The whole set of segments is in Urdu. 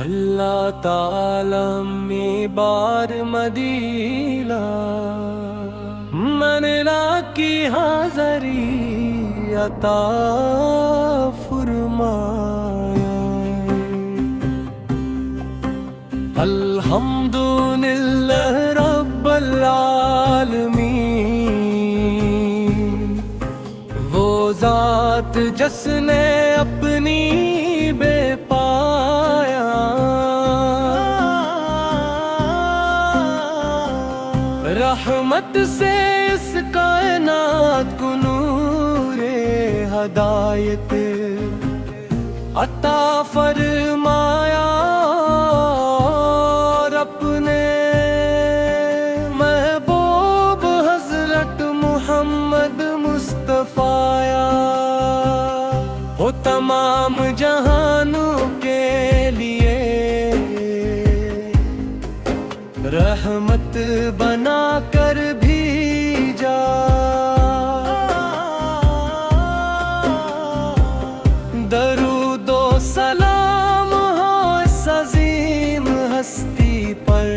اللہ تعالی میں بار مدینہ منلا کی حاضری عطا فرمایا۔ الحمدللہ رب العالمین، وہ ذات جس نے اپنی بے پایا رحمت سے اس کائنات کو نور ہدایت عطا فرمایا، اور اپنے محبوب حضرت محمد مصطفیٰ وہ تمام جہانوں کے لیے رحمت بنا کر بھیجا۔ درود و سلام ہو اس عظیم ہستی پر،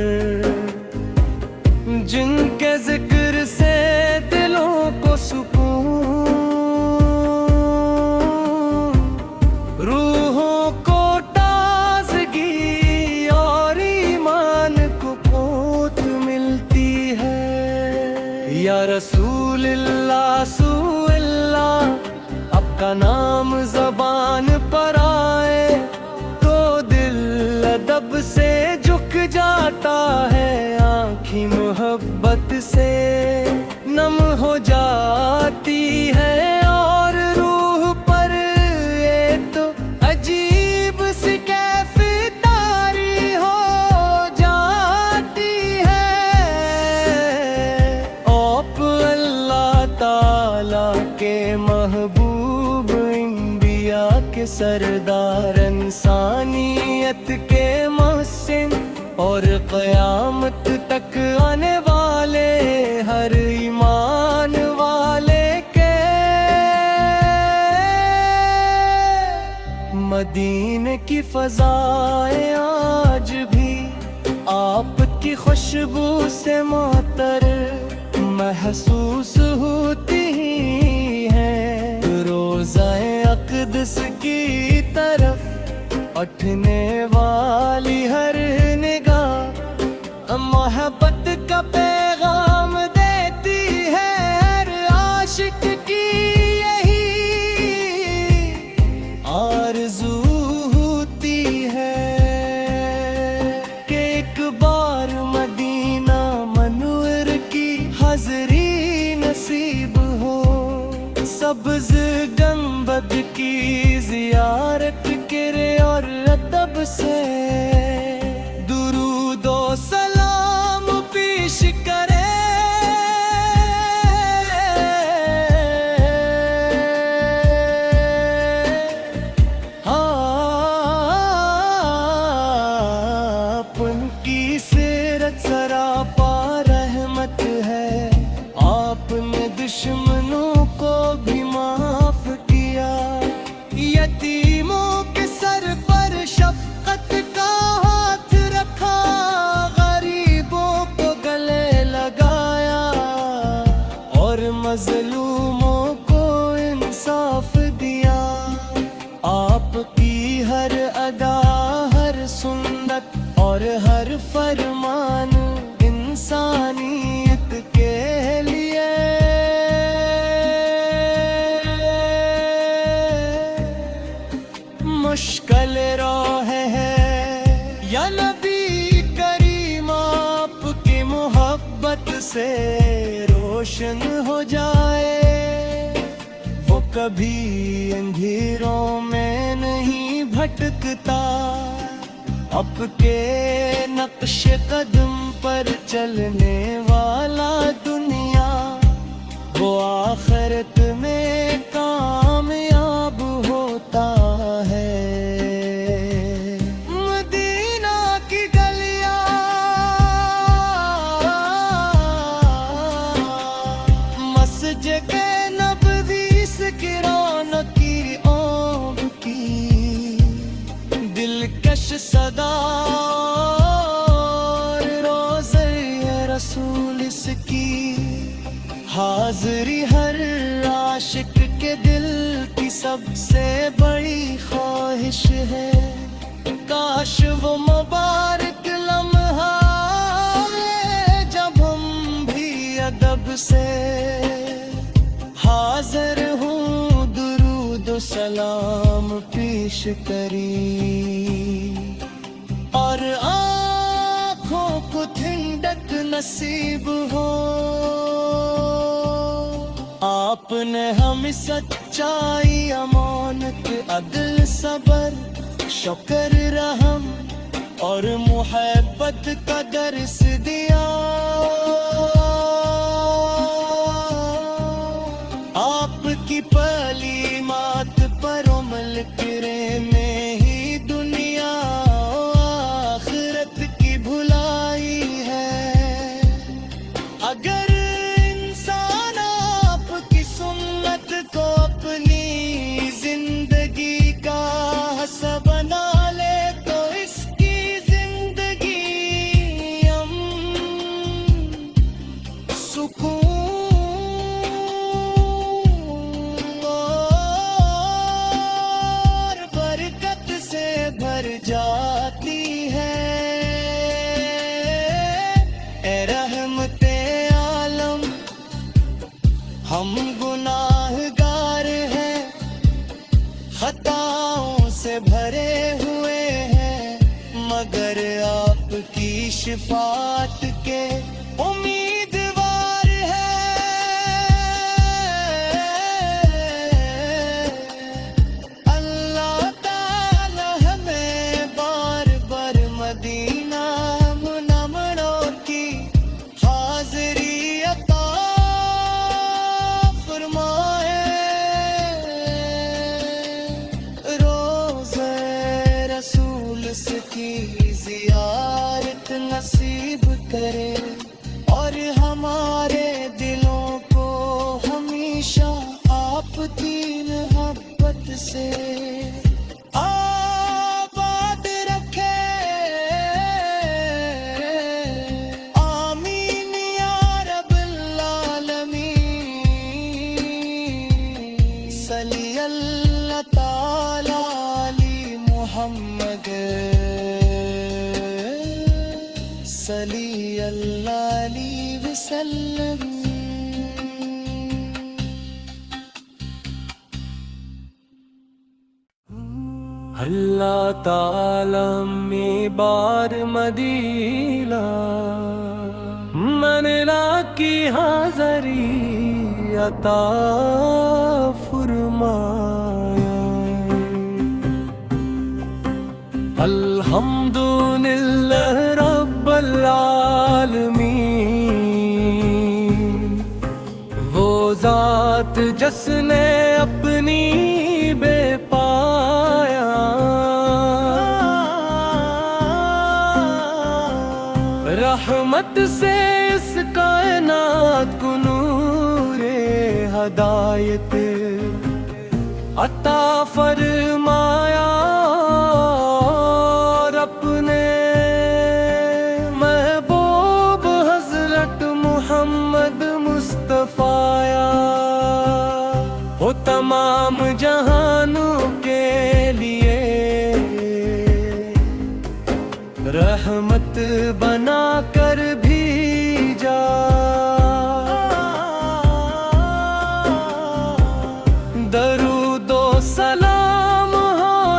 جن کے ذکر سے دلوں کو سکون، روحوں کو تازگی اور ایمان کو قوت ملتی ہے۔ یا رسول اللہ سو اللہ، آپ کا نام زبان پر آئے تو دل ادب سے جھک جاتا ہے، آنکھیں محبت سے نم ہو جاتی ہے، اور روح پر یہ تو عجیب سی کیفیت طاری ہو جاتی ہے۔ آپ اللہ تعالی کے محبوب، انبیاء کے سردار، انسانیت کے محسن، اور قیامت تک آنے والے ہر ایمان والے کے مدینے کی فضائیں آج بھی آپ کی خوشبو سے معطر محسوس ہوتی ہیں۔ روضہ اقدس کی طرف اٹھنے والی ہر نگاہ محبت کا پیغام دیتی ہے، ہر عاشق کی یہی آرزو ہوتی ہے کہ ایک بار مدینہ منور کی حاضری نصیب ہو، سبز گنبد کی زیارت کرے اور ادب سے درود و سلام پیش کرے۔ آپ کی سیرت سراپا رحمت ہے، آپ نے دشمنوں کو بھی معاف کیا، یتیموں کے سر پر شفقت کا ہاتھ رکھا، غریبوں کو گلے لگایا، اور مظلوموں کو انصاف دیا۔ آپ کی ہر ادا، ہر سنت اور ہر فرمان انسانیت کے لیے مشکل راہ ہے۔ یا نبی کریم آپ کی محبت سے روشن ہو جائے، وہ کبھی اندھیروں میں نہیں بھٹکتا، آپ کے نقش قدم پر چلنے والا دنیا وہ آخرت میں کامیاب ہوتا ہے۔ مدینہ کی گلیاں مسجد نبوی کی رونق کی، دلکش صدا حاضری ہر عاشق کے دل کی سب سے بڑی خواہش ہے، کاش وہ مبارک لمحہ آئے جب ہم بھی ادب سے حاضر ہوں درود و سلام پیش کری، اور آنکھوں کو ٹھنڈک نصیب ہو۔ آپ نے ہمیں سچائی، امانت، عدل، صبر، شکر، رحم اور محبت کا درس دیا۔ آپ کی تعلیمات پر عمل کرے میں ہی دنیا آخرت کی بھلائی ہے۔ اگر انسان آپ کی سنت کو اپنی زندگی کا حصہ بنا لے تو اس کی زندگی سکون اور برکت سے بھر جاتی ہے۔ اے رحمت عالم، ہم گناہگار ہیں، خطاؤں سے بھرے ہوئے ہیں، مگر آپ کی شفاعت کے امیدوار ہیں۔ اللہ تعالی ہمیں بار بار مدینہ منورہ کی حاضری عطا فرمائے، روزہ رسول کی زیارت نصیب کرے، اور ہمارے دلوں کو ہمیشہ آپ کی محبت سے آباد رکھے۔ آمین یا رب العالمین، صلی اللہ تعالی علی محمد، صلی اللہ علیہ وسلم۔ اللہ تعالی میں بار مدینہ منلا کی حاضری عطا فرمایا۔ الحمدللہ رب العالمین، وہ ذات جس نے اپنی بے پایا رحمت سے اس کائنات کو نور ہدایت عطا فرمایا، اور اپنے محبوب حضرت محمد مصطفیٰ وہ تمام جہانوں کے لیے رحمت بنا کر بھیجا۔ درود و سلام ہو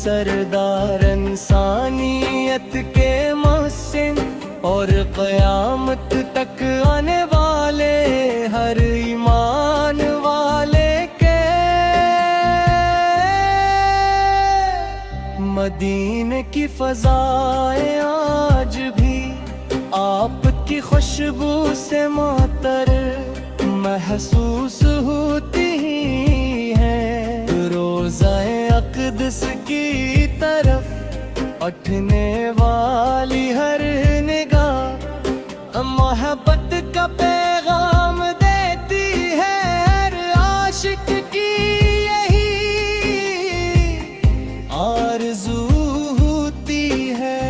سردار انسانیت کے محسن اور قیامت تک آنے والے ہر ایمان والے کے مدینے کی فضائیں آج بھی آپ کی خوشبو سے معطر محسوس ہوتی ہی ہیں۔ روضہ اقدس کی طرف اٹھنے والی ہر نگاہ محبت کا پیغام دیتی ہے۔ ہر عاشق کی یہی آرزو ہوتی ہے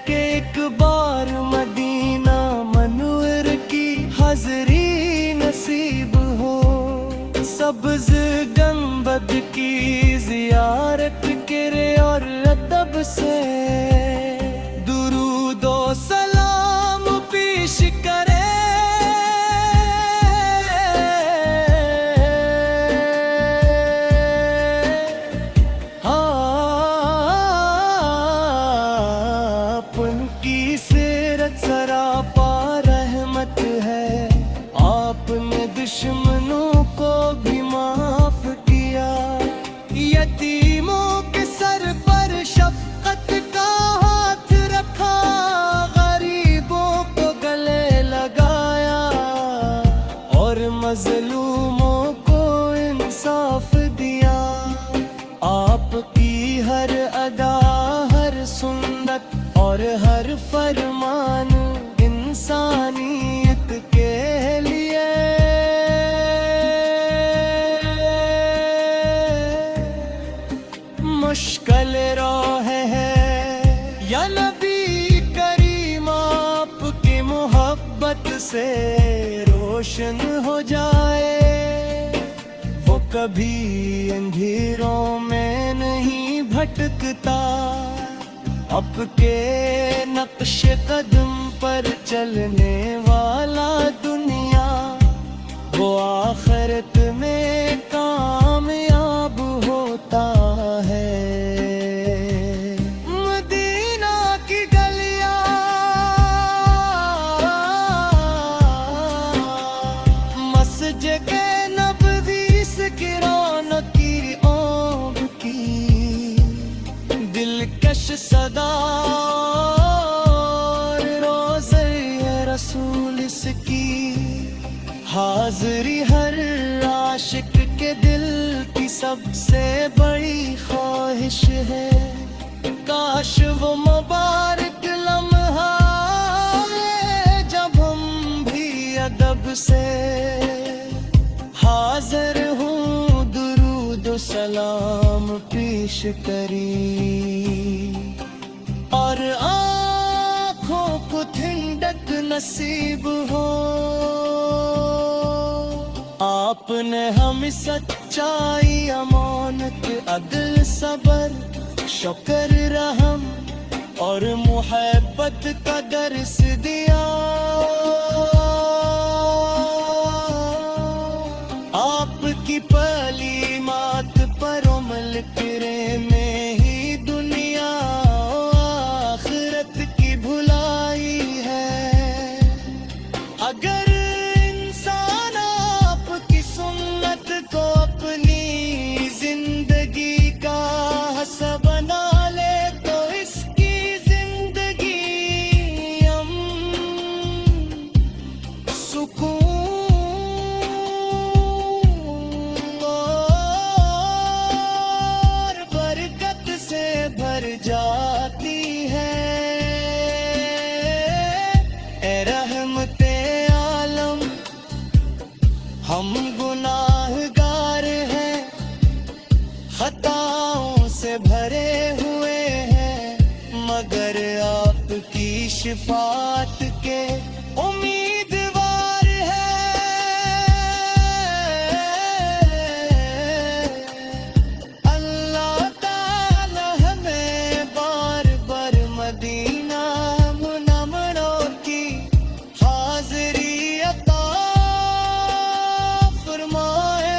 کہ ایک بار مدینہ منور کی حاضری نصیب ہو، سبز گنبد کی زیارت کرے اور ادب سے درود و سلام پیش کرے۔ ان کی سیرت سراپا رحمت ہے، آپ نے دشمنوں کو بھی معاف کیا، یتیموں کے سر پر شفقت کا ہاتھ رکھا، غریبوں کو گلے لگایا اور مظلوموں کو انصاف دیا۔ آپ کی ہر ادا، ہر سنت اور ہر فرمان انسانیت کے لیے مشکل راہ ہے۔ یا نبی کریم آپ کی محبت سے روشن ہو جائے، وہ کبھی اندھیروں میں نہیں بھٹکتا، آپ کے نقش قدم پر چلنے والا دنیا وہ آخرت میں کامیاب ہوتا ہے۔ مدینہ کی گلیاں مسجد نبوی کی رونق کی اوم کی دلکش صدا، روضہ رسول اس کی حاضری ہر عاشق کے دل کی سب سے بڑی خواہش ہے۔ کاش وہ مبارک لمحہ آئے جب ہم بھی ادب سے حاضر ہوں درود و سلام پیش کری، اور آنکھوں کو ٹھنڈک نصیب ہو۔ آپ نے ہمیں سچائی، امانت، عدل، صبر، شکر، رحم اور محبت کا درس دیا۔ آپ کی تعلیمات پر عمل کرے میں ہی دنیا آخرت کی بھلائی ہے۔ اگر انسان آپ کی سنت کو اپنی زندگی کا حصہ بنا لے تو اس کی زندگی سکون اور برکت سے بھر جاتی ہے۔ اے رحمت عالم، ہم گناہگار ہیں، خطاؤں سے بھرے ہوئے ہیں، مگر آپ کی شفاعت کے امیدوار ہیں۔ اللہ تعالی ہمیں بار بار مدینہ منورہ کی حاضری عطا فرمائے۔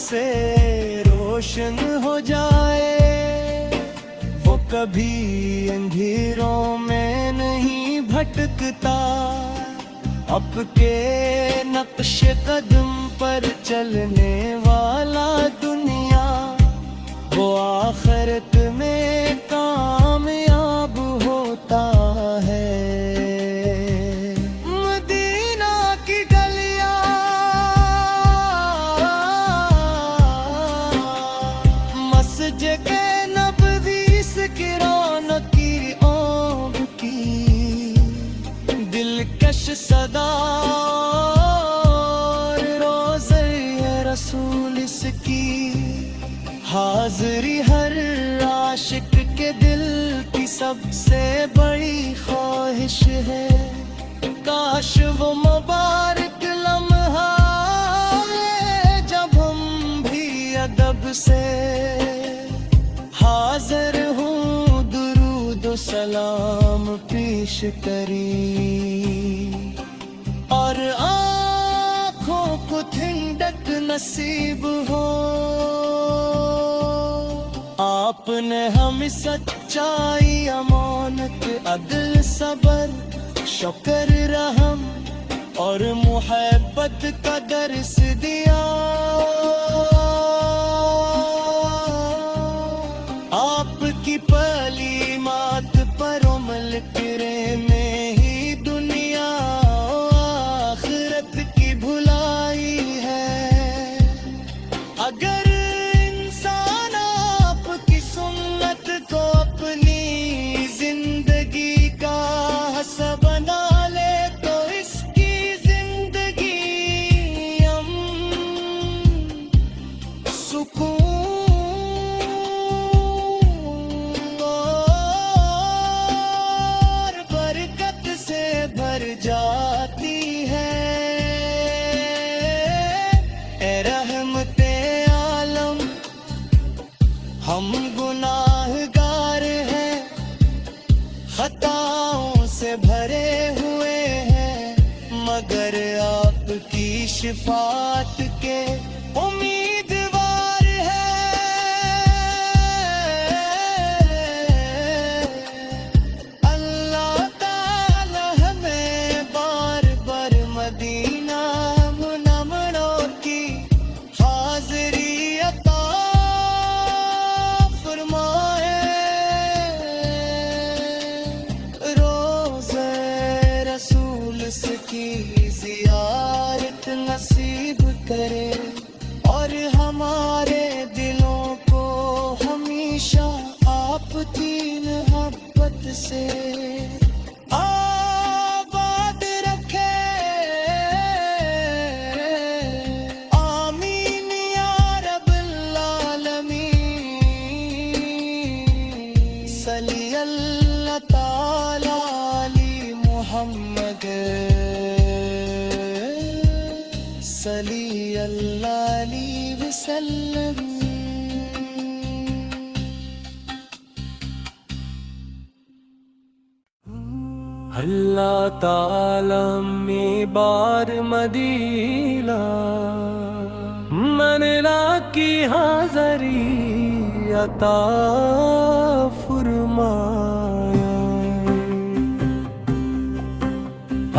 سے روشن ہو جائے، وہ کبھی اندھیروں میں نہیں بھٹکتا، آپ کے نقش قدم پر چلنے والا دنیا وہ آخرت میں کامیاب ہوتا ہے۔ مدینہ کی گلیاں مسجد نبوی کی رونق کی آب کی دلکش صدا اور روضہ رسول اس کی حاضری ہر عاشق کے دل کی سب سے بڑی خواہش ہے۔ کاش وہ مبارک لمحہ آئے جب ہم بھی ادب سے حاضر ہوں درود و سلام پیش کری، اور آنکھوں کو ٹھنڈک نصیب ہو۔ آپ نے ہمیں سچائی، امانت، عدل، صبر، شکر، رحم اور محبت کا درس دیا۔ آپ کی تعلیمات پر عمل کرے میں ہی دنیا آخرت کی بھلائی ہے۔ اگر انسان آپ کی سنت کو اپنی زندگی کا حصہ بنا لے تو اس کی زندگی سکون اور برکت سے بھر جاتی ہے۔ اے رحمت عالم، ہم گناہگار ہیں، خطاؤں سے بھرے ہوئے ہیں، مگر آپ کی شفاعت کے امیدوار ہیں۔ اللہ تعالی ہمیں بار بار مدینہ منورہ کی حاضری عطا فرمائے، روضہ رسول کی زیارت نصیب کرے، اور ہمارے دلوں کو ہمیشہ آپ کی محبت سے آباد رکھے۔ آمین یا رب العالمین، صلی اللہ تعالی علی محمد، صلی اللہ علیہ وسلم۔ اللہ تعالی میں بار مدینہ منلا کی حاضری عطا فرمایا۔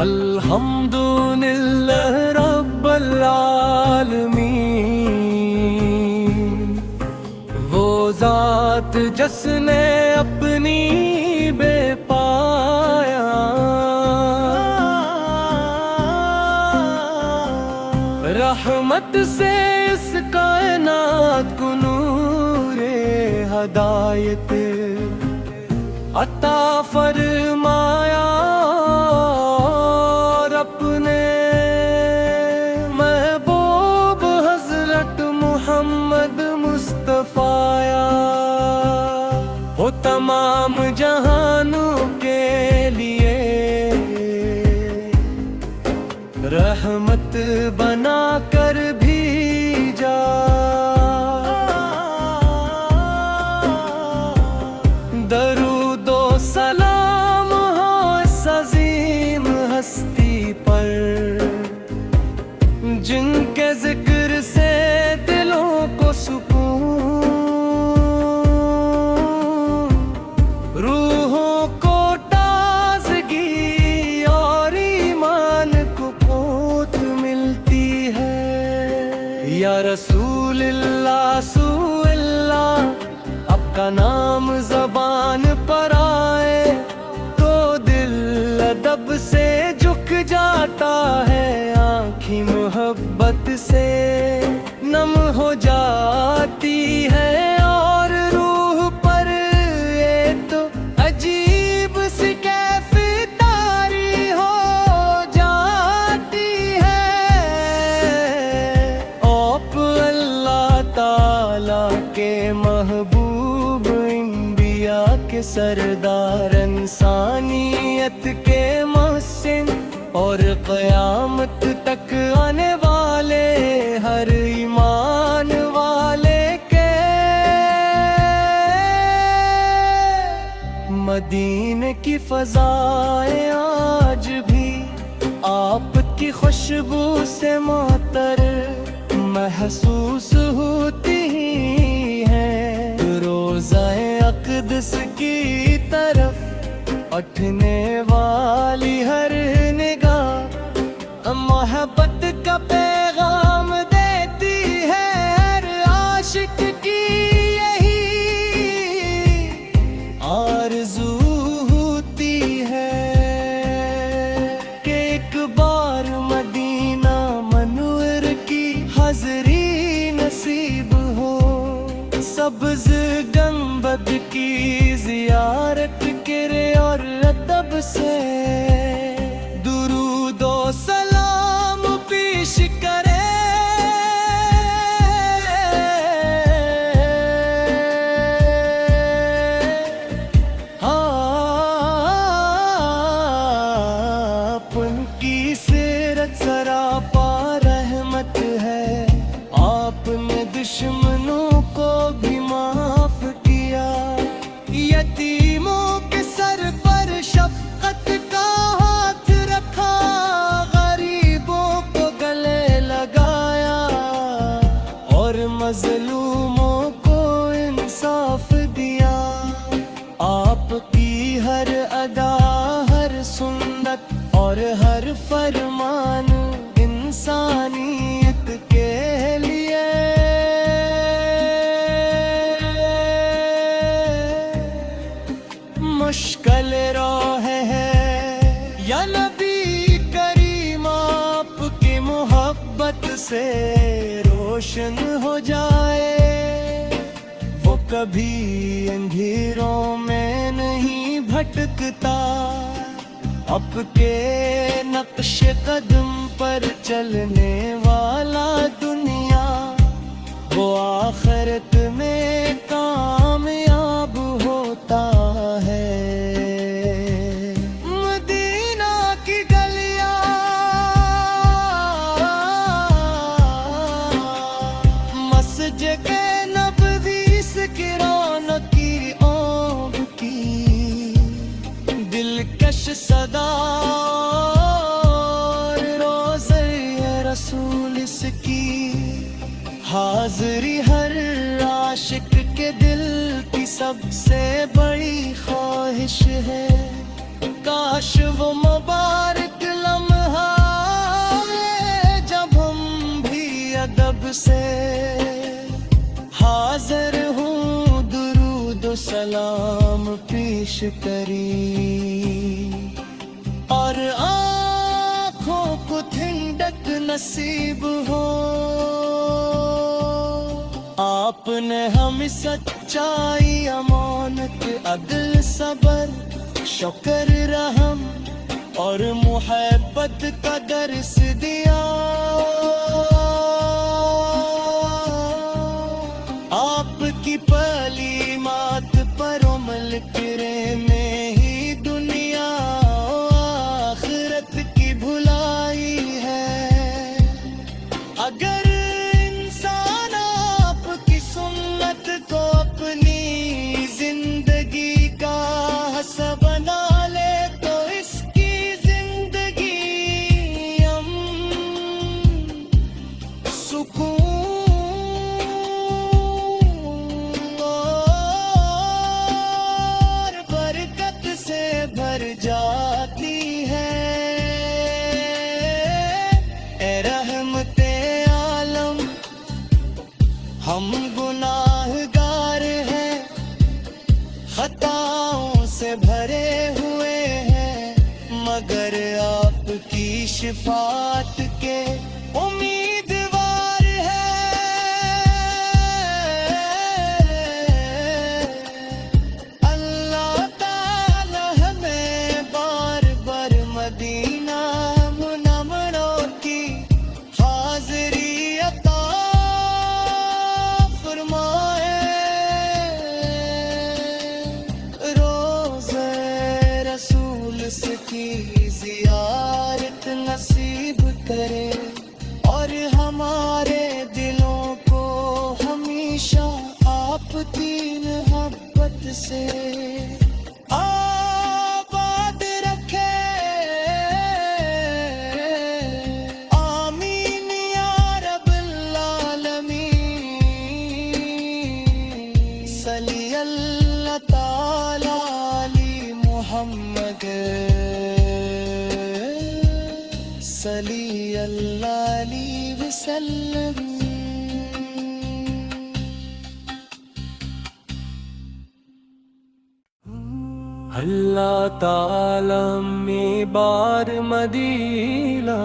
الحمدللہ رب العالمین، وہ ذات جس نے اپنی بے پایا رحمت سے اس کائنات کو نور ہدایت عطا فرمایا، اور اپنے محبوب حضرت محمد مصطفیٰ وہ تمام جہانوں کے لیے رحمت بنا کر بھیجا۔ درود و سلام ہو اس عظیم ہستی پر، جن کے ذکر سے دلوں یا رسول اللہ سو اللہ، آپ کا نام زبان پر آئے تو دل ادب سے جھک جاتا ہے، آنکھیں محبت سے نم ہو جاتی ہے، اور روح پر یہ تو عجیب سی کیف طاری ہو جاتی ہے۔ آپ اللہ تعالی کے محبوب، انبیاء کے سردار، انسانیت کے محسن، اور قیامت تک آنے والے ہر ایمان والے کے مدینے کی فضائیں آج بھی آپ کی خوشبو سے معطر محسوس ہوتی ہیں، روضہ اقدس کی طرف اٹھنے والی ہر نگاہ محبت کا پیغام دیتی ہے، ہر عاشق کی یہی آرزو ہوتی ہے کہ ایک بار مدینہ منور کی حاضری نصیب ہو، سبز گنبد کی زیارت کرے اور ادب سے درود و سلام پیش کرے، آپ کی سیرت سراپا رحمت ہے، آپ نے دشمنوں کو بھی معاف کیا، یتیموں کے سر پر شفقت کا ہاتھ رکھا، غریبوں کو گلے لگایا، اور مظلوموں کو انصاف دیا، آپ کی ہر ادا، ہر سنت اور ہر فرمان انسانیت کے لیے مشکل راہ ہے، یا نبی کریم آپ کی محبت سے روشن ہو جائے، وہ کبھی اندھیروں میں نہیں بھٹکتا، آپ کے نقش قدم پر چلنے والا دنیا وہ آخرت میں کامیاب ہوتا ہے۔ مدینہ کی گلیاں مسجد نبوی سے کی آب کی دلکش صدا، روضہ رسول اس کی حاضری ہر عاشق کے دل کی سب سے بڑی خواہش ہے، کاش وہ مبارک لمحہ آئے جب ہم بھی ادب سے حاضر ہوں درود و سلام پیش کری، اور آنکھوں کو ٹھنڈک نصیب ہو، آپ نے ہمیں سچائی، امانت، عدل، صبر، شکر، رحم اور محبت کا درس دیا، آپ کی تعلیمات پر عمل کرے میں ہی دنیا آخرت کی بھلائی ہے، اگر انسان آپ کی سنت کو اپنی زندگی کا حصہ بنا لے تو اس کی زندگی شفاعت کے امیدوار ہے۔ اللہ تعالی ہمیں بار بار مدینہ منورہ کی حاضری عطا فرمائے، روزہ رسول کی زیارت نصیب کرے، اور ہمارے دلوں کو ہمیشہ آپ کی محبت سے آباد رکھے۔ آمین یا رب العالمین۔ صلی اللہ تعالی علی محمد، صلی اللہ علیہ وسلم۔ اللہ تعالی میں بار مدینہ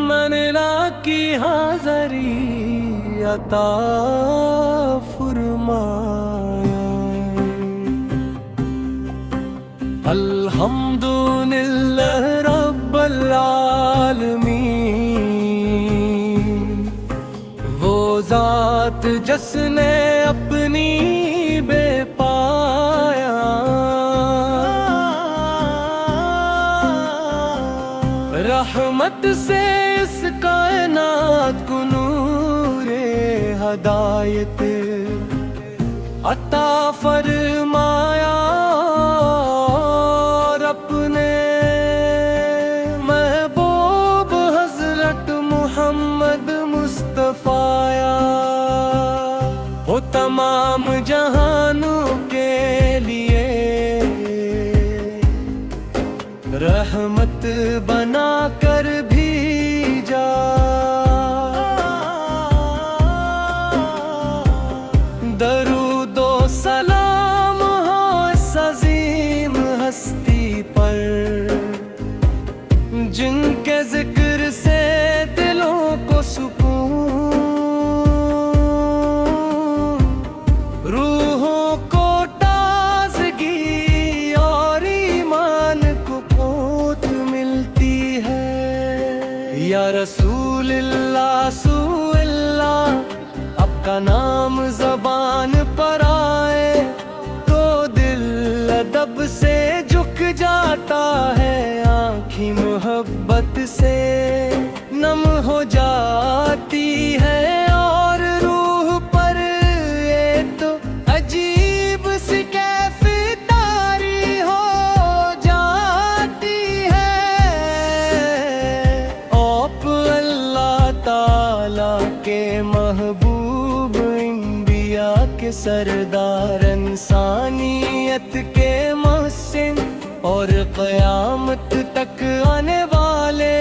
منلا کی حاضری عطا فرمایا۔ الحمدللہ رب العالمین، وہ ذات جس نے اپنی بے پایا رحمت سے اس کائنات کو نور ہدایت عطا فرمایا، اور اپنے محبوب حضرت محمد مصطفیٰ وہ تمام جہانوں کے لیے رحمت بنا کر بھیجا۔ درود و سلام ہو اس عظیم ہستی پر، جن کے ذکر سے دلوں کو سکون، روحوں کو تازگی اور ایمان کو قوت ملتی ہے۔ یا رسول اللہ سو اللہ، آپ کا نام زبان پر آئے تو دل ادب سے جھک جاتا ہے، آنکھیں محبت سے نم ہو جاتی ہے، اور روح پر یہ تو عجیب سی کیفیت طاری ہو جاتی ہے۔ آپ اللہ تعالی کے محبوب، انبیاء کے سردار، انسانیت کے محسن، اور قیامت تک آنے والے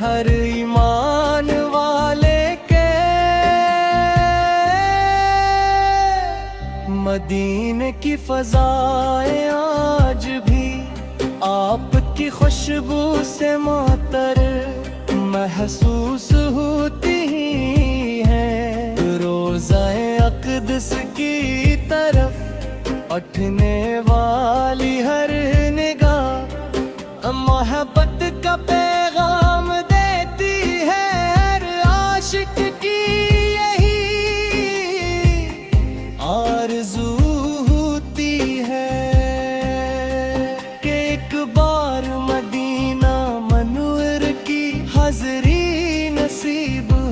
ہر ایمان والے کے مدینے کی فضائیں آج بھی آپ کی خوشبو سے معطر محسوس ہوتی ہیں۔ روضہ اقدس کی طرف اٹھنے والی ہر نگاہ محبت کا پیغام دیتی ہے، ہر عاشق کی یہی آرزو ہوتی ہے کہ ایک بار مدینہ منور کی حاضری نصیب ہو۔